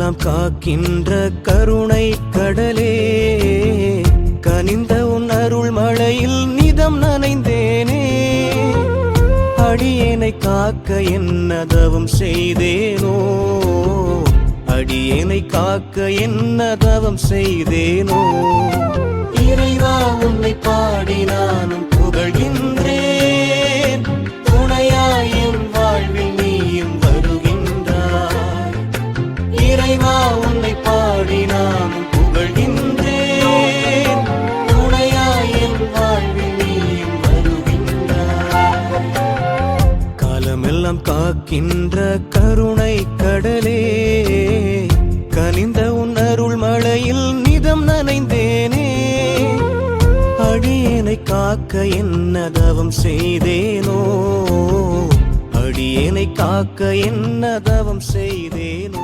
காலமெல்லாம் காக்கின்ற கருணை கடலே, கனிந்த உன் அருள் மழையில் நிதம் நனைந்தேனே. அடியேனை காக்க என்ன தவம் செய்தேனோ, அடியேனை காக்க என்ன தவம் செய்தேனோ. இறைவா உன்னை பாடி நானும் புகழ்கின்றேன், துணையாய் என் வாழ்வில் நீயும் வருகின்றாய். இறைவா உன்னை பாடி நானும் புகழ்கின்றேன், துணையாய் என் வாழ்வில் நீயும் வருகின்றாய். காலமெல்லாம் காக்கின்ற கருணை கடலே, கனிந்த உன் அருள் மழையில் நிதம் நனைந்தேனே. அடியேனை காக்க என்ன தவம் செய்தேனோ, அடியேனை காக்க என்ன தவம் செய்தேனோ.